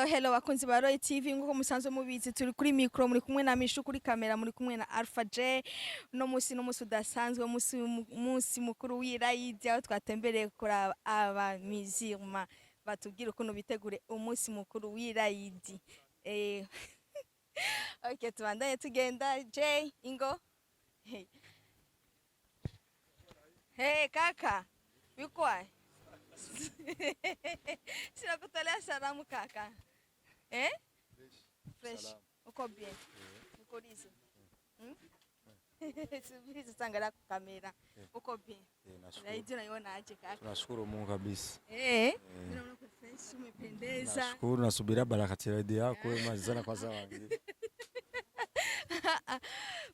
Hello bakunzi ba Royi TV nguko musanzwe mubizi turi kuri micro muri kumwe na Mishu kuri kamera muri kumwe na Alpha J no musi udasanzwe musi mukuru w'irayidi aho twatembereye kora abamizirma batubwira ukuntu bitegure umunsi mukuru w'irayidi Okay tubandanye tugenda J Ingo Hey kaka Bikwiye Sina kutolea salamu kaka. Fresh. Uko bien. Uko lizo. Subiri sangala kwa kamera. Uko bien. Nashukuru. Naiona aje kaka. Tunashukuru Mungu kabisa. Ninaona kwa fresh umependeza. Nashukuru nasubira barakati radio yako mazana kwa sawa.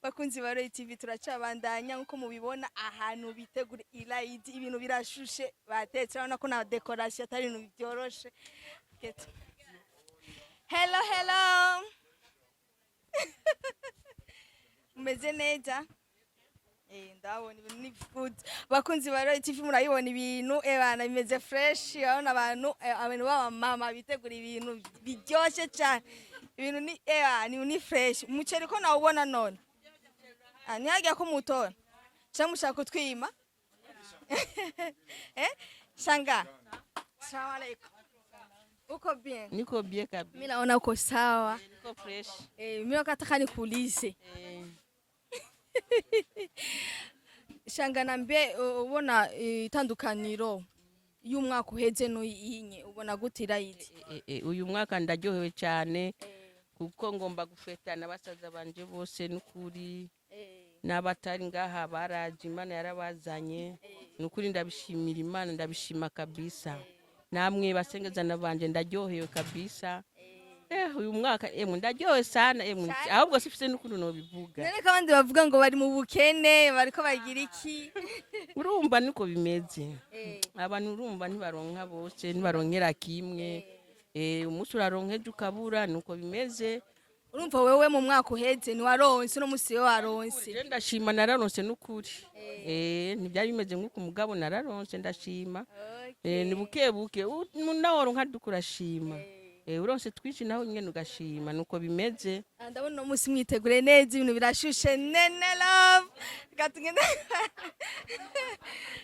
Bakunzi ba Royi TV turacabandanya nkuko mubibona ahantu bitegura irayidi ibintu birashushe batetse urabona ko na decoration atari ibintu byoroshe. Hello. Umeze neza? Ndabona ibintu ni good. Bakunzi ba Royi TV murayibona ibintu bana bimeze fresh urabona abantu baba mama bitegura ibintu biryoshye cyane. Ibintu ni fresh. Umuceri ko nawubona none. Nihajya ko mutora. Cyangwa mushaka kutwima? Shanga. Assalamu alaykum. Uko bien? Niko bien kabisa. Mimi naona uko sawa. Niko fresh. Mimi wakataka nikuulize. Shanga nambe ubona itandukaniro y'umwaka uheze no yinye ubona gutira yiti. Uyu mwaka ndaryohewe cyane kuko ngomba gufetana basaza banje bose n'ukuri n'abatari ngaha baraje Imana yarabazanye n'ukuri ndabishimira Imana ndabishima kabisa namwe basengezana banje ndaryohewe kabisa uyu mwaka ndaryohewe sana ahubwo sifise n'ukuri no bivuga none kandi bavuga ngo bari mu bukene bariko bagira iki urumva niko bimeze abantu urumva ntibaronka bose ntibaronkera kimwe umunsi uraronkeje ukabura nuko bimeze urumva wewe mu mwaka uheze ni waronse no musi waronse ndashima nararonse n'ukuri ntibyari bimeze nk'uko umugabo nararonse ndashima ni bukebuke naworonka dukurashima uronse twinshi naho nyene ugashima nuko bimeze ndabona no musi mwitegure neza ibintu birashushe nene love gatugenda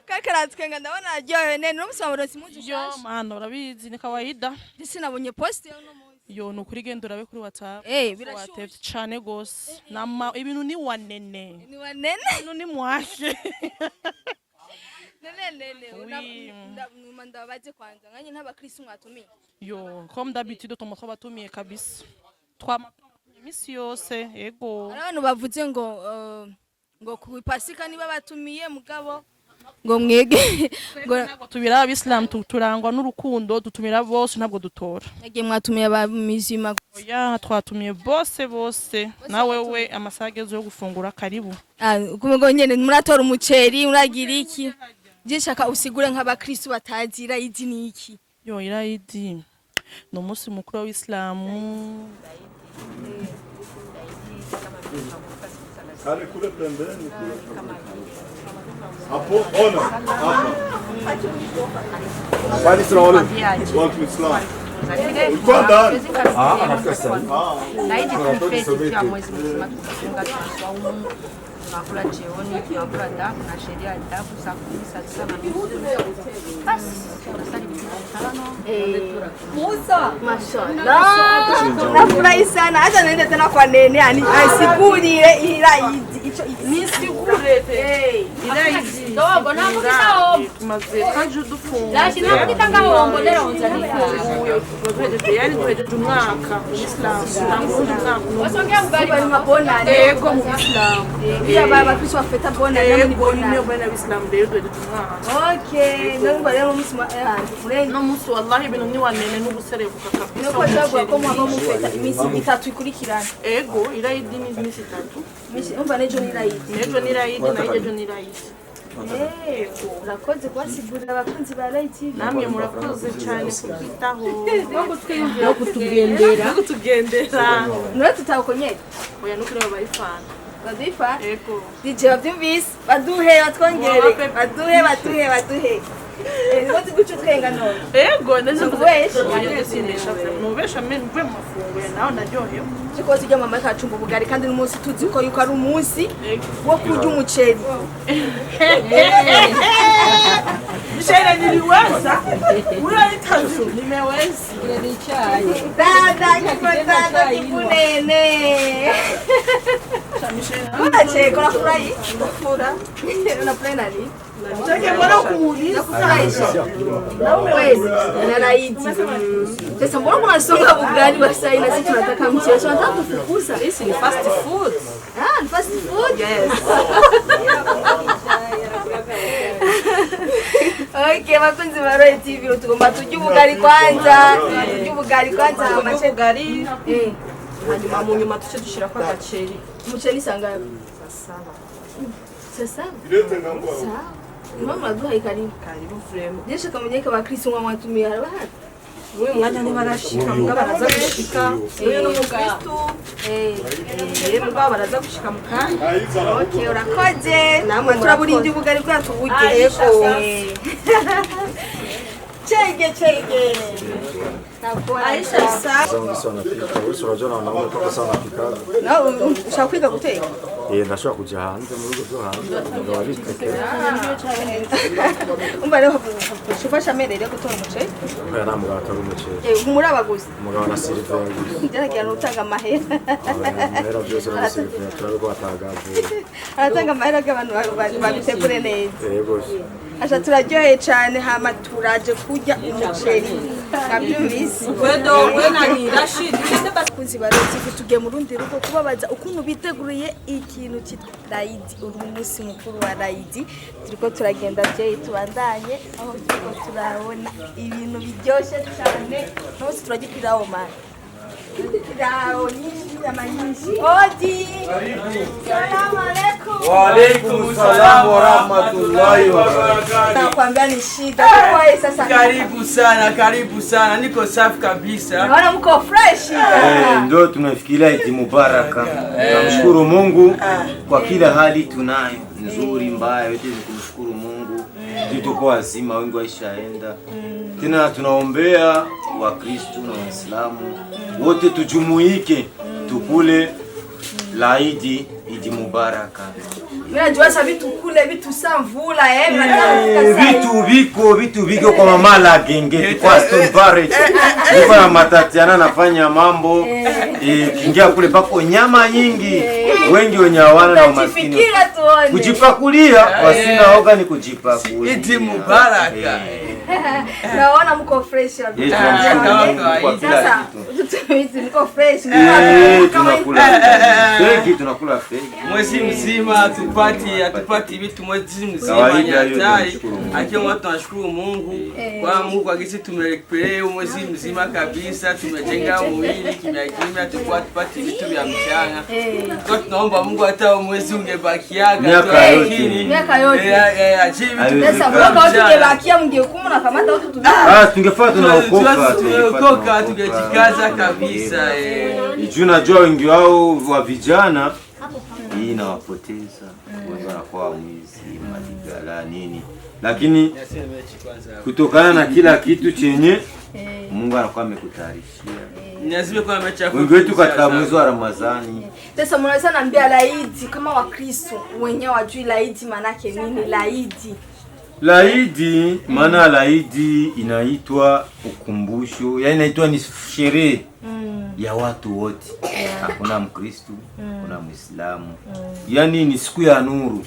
kakaratwenga ndabona aryohewe nene no musi waronse impuzu yo mana urabizi ni kawaida sinabonye post yo no musi yo nukuri genda urabe kuri WhatsApp birashushe cyane gose nama ibintu ni wanene ibintu ni mwashe nene ndabaze kwanza nganye ntabakristo mwatumiye yo comme d'habitude twabatumiye kabisa imisi yose yego abantu bavuze ngo ku Pasika niba batumiye mugabo ngo mwege ngo tubira abislam turangwa n'urukundo dutumira bose ntabwo dutora ngiye mwatumiye abamizima oya twatumiye bose nawe we amasageze yo gufungura karibu kumego nyene muratora umuceri uragira iki gishaka usigure nk'abakristo batazira idi niki yo irayidi no musi mukuru w'Islamu kale kule pembeni hapo ona hapa bali tunaona watu Islam ulikuwa ndani anafika sasa laidi tumefeti mwezi mzima tunafunga swaumu tunakula jioni tunakula daku na sheria daku saa 10 sana basi tunasali Musa mashallah nafurahi sana hata naenda tena kwa nene yani asigurire irayidi ico nisigure irayidi dogo na mukitaho maze kaje dufunga lashi na mukitanga hombo lero unzalika yani tweje umwaka Islam umwaka wasongea mbali mabona yego mu Islam ya baba kristo afeta bona na mbona bwana Islam lero tweje umwaka okay nngo lero musima no musi wallahi ibintu ni wanene n'ubuserebuka kabisa nuko cyagwa ko mwaba mufeta imisi 3 ikurikirana ego irayidi ni imisi 3 umva nejo ni irayidi na ejo ni irayidi urakoze kwasigurira abakunzi ba Royi TV namwe murakoze cyane kutitaho no kutugendera none tutawukonyera oya nukuri babayifana bazifa ego DJ bavyumvise baduhe batwongere baduhe Ngozi gucu twenga no. Ego ndetse Kubesha. Nubesha mwe mve mu mafunguro naho ndaryohewe. Chikozi ryo mama kacumba ubugari kandi n'umunsi tuzi ko yuko ari umunsi wo kurya umuceri. Mshele niliweza. Wewe itazu nimeweza. Ni chai. Dada kipunene. Unacheka unafurahi? Unafurahi nani? Chake mbona kumuuliza? Na uwezi na laiti. Sasa mbona unasonga bugari wa sasa na sisi tunataka mchezo. Tunataka kufukuza. This ni fast food. Ah, fast food? Yes. Okay, bakunzi ba Royi TV tugomba tujye ubugari kwanza. Tujye ubugari kwanza amache Ubugari. Hanyuma mu nyuma tuce dushira kwa gaceri. umuceri sanga sasa. Sawa. Mama duhaye karibu. Karibu frame. Jesha kamenyeka ba Kristo mwa mwatumia bahati. Uyu mwanya ntibarashika mbwa baraza gushika. Uyu n'umukristo. Mbwa baraza gushika mu kanya. Okay, urakoze. Namwe turaburinda ubugari kwa tuburye. Chege. Aisha sasa. Sasa wanapika. Wewe unajua na wanaume toka sana wanapika. Na ushakwiga guteka? Ndashobora kuja hanze mu rugo rwo hanze. Ngababiteke. Umva rero shufasha merere gutora umuceri. Oya namugabo atari umuceri. Murabaguzi. Umugabo na Silver. Njaragira n'utanga amahera. Amahera byose na Silver. Turabiko batagaje. Aratanga amahera y'abantu babitegure neza. Yego. Asha turaryoheye cyane hama turaje kurya umuceri. Kabyumvise. We nani Rashid. Bakunzi ba Royi TV tugiye mu rundi rugo kubabaza ukuntu biteguriye ikintu cyitwa Raidi, umunsi mukuru wa Raidi. Turiko turagenda bye tubandanye aho turiko turabona ibintu biryoshye cyane. Nose turagikiraho mani. Kirao nyingi ya manyinshi. Odi. Salamu alaykum. Wa alaykum salam wa rahmatullahi wa barakatuh. Nakwambia ni shida. Kwa sasa. Karibu sana. Niko safi kabisa. Naona mko fresh. Ndio tunafikiria Eid Mubaraka. Tunamshukuru Mungu kwa kila hali tunayo. Nzuri mbaya yote ni kumshukuru Mungu. Tuko wazima wengi waishaenda. Tena tunaombea Wakristo na Waislamu wote tujumuike tukule Eid Mubaraka. Mimi najua sasa vitu kule vitu samvula vitu viko kwa mama la genge kwa Stone Barrage. Niko na matatiana nafanya mambo kingia kule pako nyama nyingi. Wengi wenye hawana na umaskini. Kujipakulia wasina oga ni kujipakulia. Eid Mubaraka. Naona mko fresh kabisa. Sasa mko fresh. Tunakula fegi. Mwezi mzima hatupati vitu mwezi mzima hatari. Akiwa watu tunashukuru Mungu. Kwa Mungu akisi tumerejelea mwezi mzima kabisa, tumejenga mwili kimya tukua tupati vitu vya mchana. Kwa tunaomba Mungu hata mwezi ungebakiaga miaka yote. Sasa mwaka wote ungebakia mngekumu na kamata watu tu. Tungefaa tunaokoka tungejikaza kabisa. Unajua wengi wao wa vijana hii inawapoteza. Wengi wanakuwa mwizi, madigala nini. Lakini kutokana na kila kitu chenye Mungu anakuwa amekutayarishia. Lazima kwa amecha wengi wetu katika mwezi wa Ramadhani. Sasa mnaweza niambia Eid kama Wakristo wenyewe wajui Eid maana yake nini? Eid maana Eid inaitwa ukumbusho, yani inaitwa ni sherehe ya watu wote. Hakuna Mkristo, kuna Muislamu. Yani ni siku ya nuru.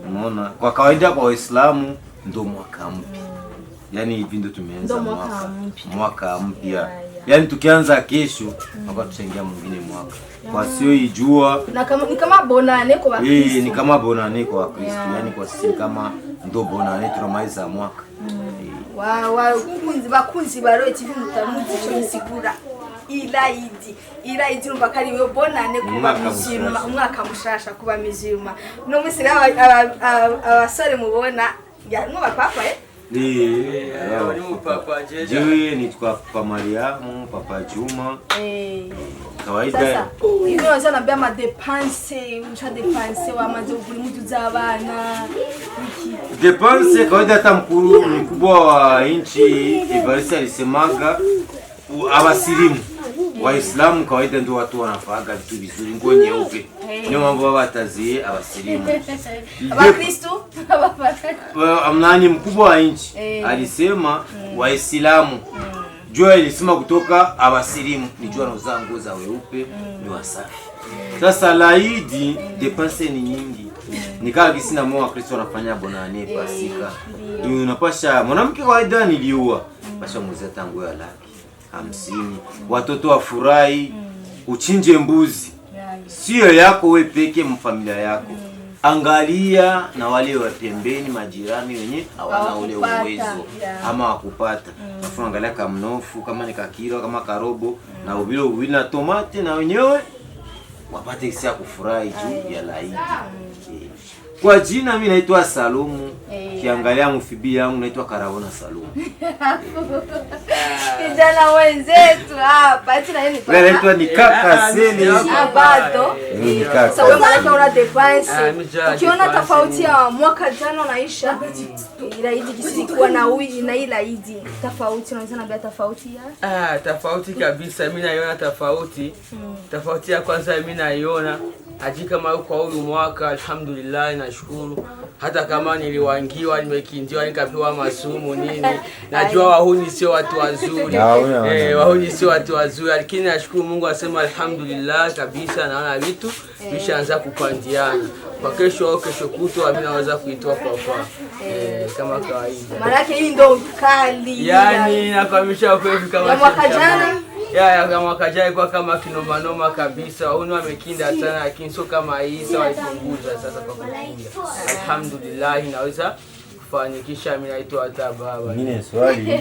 Unaona? Kwa kawaida kwa Waislamu ndo mwaka mpya. Yani hivi ndo tumeanza mwaka mpya. Yani tukianza kesho mpaka tusengia mwingine mwaka. Kwa sio ijua ni kama bonane kwa Wakristo. Ni kama bonane kwa Wakristo. Yani kwa sisi kama ndo bonane tunamaliza mwaka. Bakunzi ba Royi TV mutamuzi cyo misigura. Eid numva kari we bonane kuba mizima umwaka mushasha kuba mizima. No musira abasore mubona ya no bapapa Papa Jewe ni kwa Papa Mariamu, Papa Juma. kawaida. Sasa hivi unaweza nambia madepense, uncha depense wa maze uguri mtu zabana. Depense kawaida hata mkubwa wa nchi Evariste alisemaga abasilimu Waislamu kawaida ndio watu wanafaga vitu vizuri nguo nyeupe. Ndio mambo baba tazie abasilimu. Abakristo Amnani mkubwa wa nchi alisema Waislamu jua ilisema kutoka abasilimu ni jua na nguo za weupe ni wasafi. Sasa laidi depense ni nyingi. Nikaa gisi na mwa Kristo anafanya bonane pasika. Unapasha mwanamke kawaida niliua. Pasha mwezi tangu ya laki 50. Watoto wafurahi, uchinje mbuzi. Sio yako wewe peke mfamilia yako. Angalia na wale wa pembeni majirani wenye hawana ule uwezo ama wakupata. Afu angalia kama mnofu, kama ni kakilo, kama karobo na ubilo na tomate na wenyewe wapate hisia ya kufurahi juu ya laidi. Kwa jina mimi naitwa Salumu. Kiangalia mfibi yangu naitwa Karabona Salumu. Kijana wenzetu hapa ati na yeye ni papa. Wewe naitwa ni kaka Seni. Bado. Sasa wewe maana una depense. Ukiona tofauti ya mwaka jana naisha ilaidi kisikuwa na uji na ilaidi tofauti unaweza niambia tofauti ya? Tofauti kabisa mimi naiona tofauti. Tofauti ya kwanza mimi naiona haji kama kwa huu mwaka alhamdulillah nashukuru hata kama niliwangiwa nimekindiwa nikapewa masumu nini najua wahuni sio watu wazuri wahuni sio watu wazuri lakini nashukuru Mungu asema alhamdulillah kabisa naona vitu vishaanza kupandiana kwa kesho kutwa mimi naweza kuitoa kwa kama kawaida maana yake hii ndio kali yani nakwamisha upevu kama mwaka jana ya mwaka jana kwa kama kinoma kabisa wao wamekinda sana lakini sio kama hii sawa ipunguza sasa kwa kukinda alhamdulillah naweza kufanikisha mimi naitwa hata baba mimi swali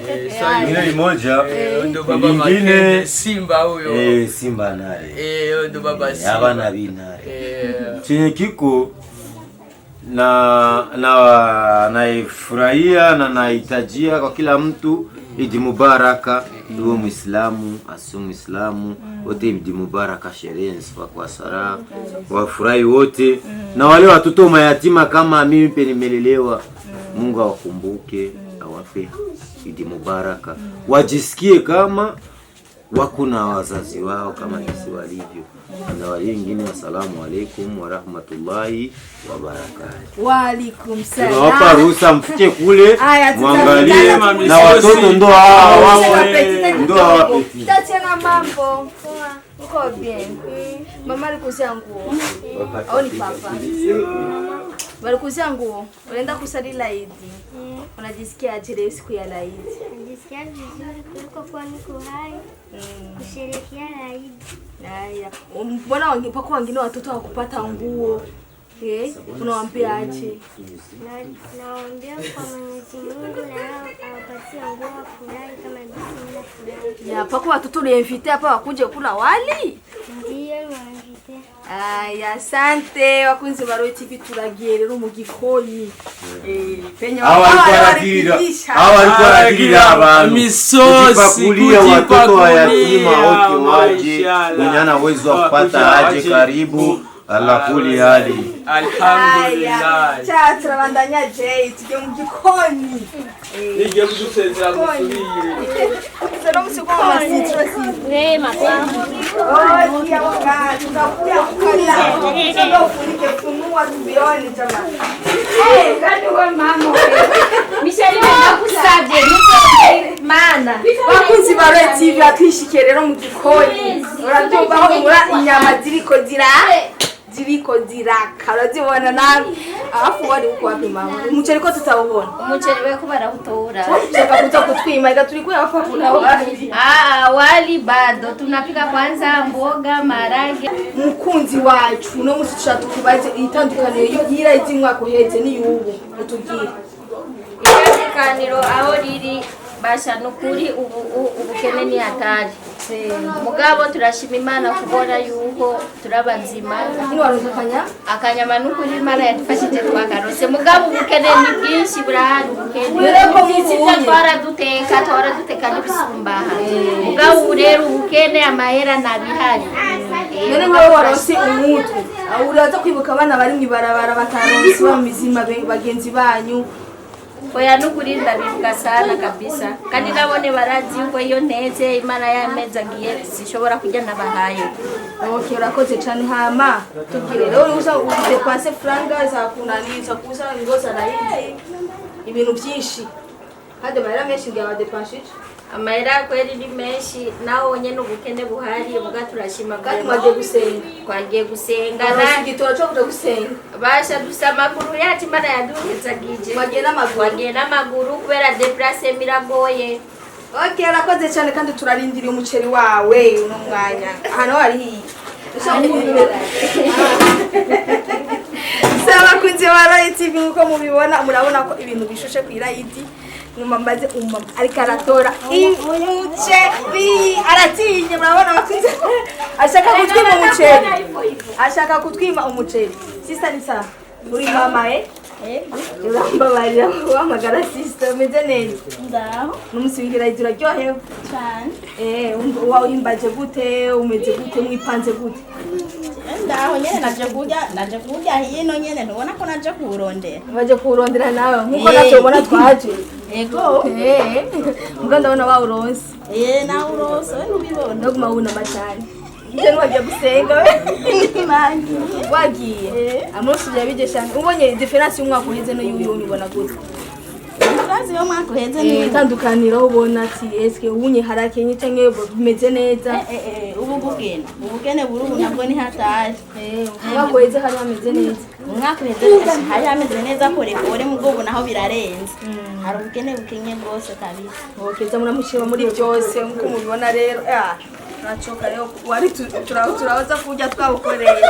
mimi moja ndio baba mwingine Simba huyo Simba naye ndio baba Simba abana bina chenye kiko na naifurahia na nahitajia kwa kila mtu Idi Mubaraka uwe Muislamu asio Muislamu wote Idi Mubaraka sherehe nsifa kwa sara wafurahi wote na wale watoto mayatima kama mimi pe nimelelewa Mungu awakumbuke awape Idi Mubaraka wajisikie kama wako na wazazi wao kama sisi walivyo na wale wengine asalamu alaykum wa rahmatullahi wa barakatuh. Wa alaykum salam. Tunawapa ruhusa mfike kule muangalie na watoto ndo hao ndo hao. Tatiana mambo. Uko bien. Mama alikusia nguo. Au ni papa? Walikusia nguo. Unaenda kusali Eid. Unajisikia aje siku ya Eid? Najisikia vizuri kuliko kwa niko hai. Kusherehekea Eid. Haya. Mbona wangepaka wengine watoto wakupata nguo? Unawaambia aje? Nawaambia kwa Mwenyezi Mungu na awapatie nguo furahi kama bismillah furahi. Ya pako watoto uliinvite hapa wakuje kula wali? Ndiyo niwainvite. Aya, asante wakunzi wa Royi TV turagiye rero mu gikoni. Penye walikuwa abantu misosi kulia watoto wa yatima wote waje mwenye ana uwezo wa kupata aje karibu alakuli hali alhamdulillah cha turabandanya je tujye mu gikoni nije kudusezera musubire sero musiko amasitro si mapambo ya wakati tunakuja kukala ndio ufunike funua tubione jamani kani kwa mama Michelle nakusabye mana wakunzi ba Royi TV atwishike rero mu gikoni urabyumva aho ngura inyama ziriko ziraka urazibona nabi afu wari uko wapi mama umuceri ko tutawubona umuceri we ko barawutora cheka kuza kutwima ika tulikuwa hapa kuna wali wali bado tunapika kwanza mboga marage mukunzi wacu no mushusha tukubaze itandukanye yira izimwa koheze ni yubu utubwire itandukaniro aho riri basha nukuri ubukene ni hatari mugabo turashima Imana kubona yuko turabazima akanyama n'ukuri Imana yadufashije twagarose mugabo ubukene ni bwinshi burahari ubukene twaraduteka n'ibisumbaha mugabo rero ubukene amahera nabihari none nk'abo waronse umutwe uraza kwibuka abana bari mu ibarabara bataronse bamizima bagenzi banyu oya n'ukuri ndabivuga sana kabisa kandi nabone barazi yuko iyo nteze Imana yamezagiye sishobora kujya nabahaye. Okay, urakoze cyane hama tubwire rero uza udepanse franga za kunaniza kuza ngoza nayizi ibintu byinshi hade bahera menshi ngiye depanse amahera kweli ni menshi naho nyene ubukene buhari ubwa turashima kandi twagiye gusenga na igitoro cyo kuja gusenga basha dusama makuru yacu Imana yaduhezagije wagiye n'amaguru kubera deplace miragoye. Okay, urakoze cyane kandi turarindiriye umuceri wawe uno mwanya hano ari Saba kunze Royi TV nkuko mubibona murabona ko ibintu bishushe ku irayidi numambaze umama ariko aratora umuceri aratinye murabona bakunze ashaka kutwima umuceri sister ni sawa uri mama urambabarira wamagara sister meze neza ndaho numusingira iraryohewe cyane wahimbaje gute umeze gute mwipanze gute ndaho nyene naje kurya hino nyene ntubona ko naje kurondera baje kurondera nawe nkuko naje ubona twaje ego mbwa ndabona bawuronse nawuronse ubibona ndaguma wunama cyane nje wagiye gusenga wagiye amusi yabije cyane ubonye difference y'umwaka uheze no y'uyu ubona gute Kazi yo mwaka uheze ni tandukaniro ubona ati eske ubunye harakenye cyangwa bimeze neza ubugene buri ubu nabwo ni hatari umwaka uheze hari ameze neza umwaka uheze hari ameze neza kore mu bwo naho birarenze hari ubugene bukenye rwose kabisa okeza muramushima muri byose nkuko mubibona rero nachoka leo wari turaza kujya twabukoreye